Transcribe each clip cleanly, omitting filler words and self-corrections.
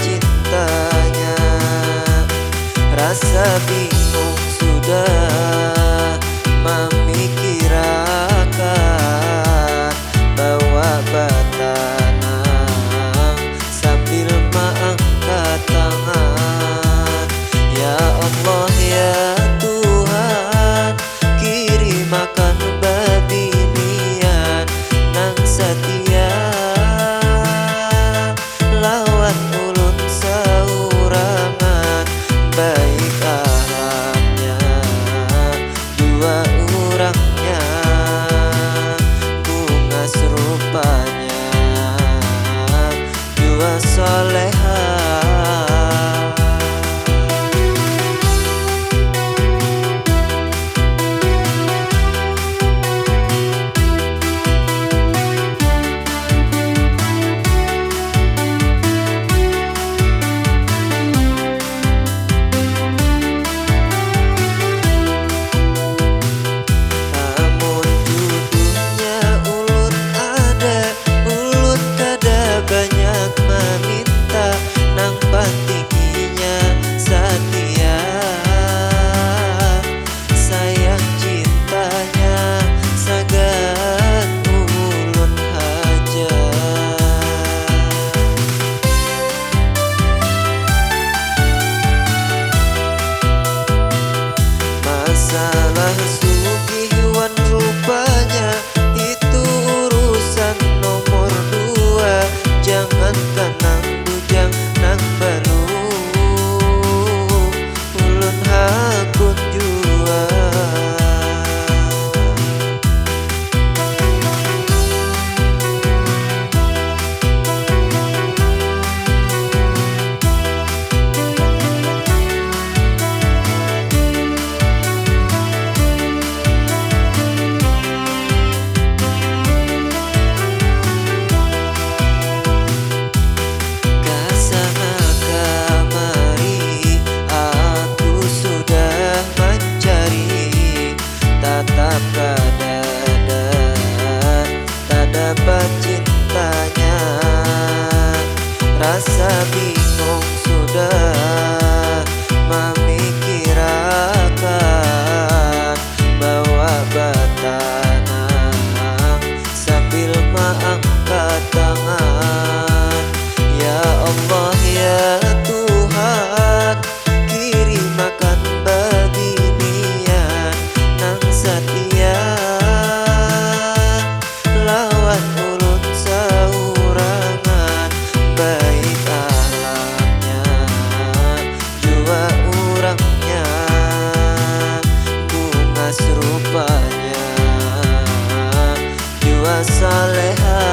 cintanya. Rasa bingung sudah memikirkan, bawa batanang sambil mengangkat tangan. Ya Allah ya Tuhan, kirimakan babinian nang setia lawan ulun saurangan. Baik akhlaknya dua orangnya, bunga serupanya dua soleha. Banyak meminta nang tingginya setia, sayang cintanya sagan ulun haja. Masalah sugihan rupanya itu urusan nomor dua. Jangankan nang bujang nang balu, ulun hakun jua. Tak dapat cintanya, rasa bingung sudah memikirkan, bawa batanang sambil mengangkat tangan. Ya Allah ya Tuhan, kirimakan babinian nang setia lawan ulun saurangan. Baik akhlaknya jua orangnya, bunga serupanya jua saleha.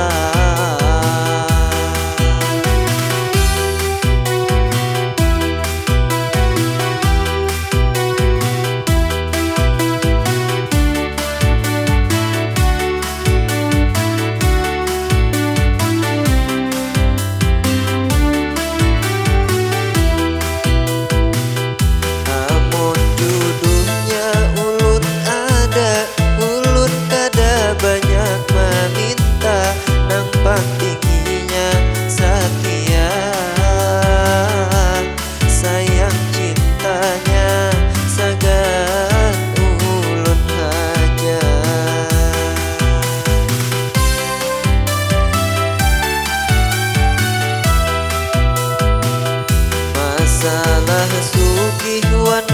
Banyak meminta nang tingginya setia, sayang cintanya sagan ulun haja. Masalah sugihan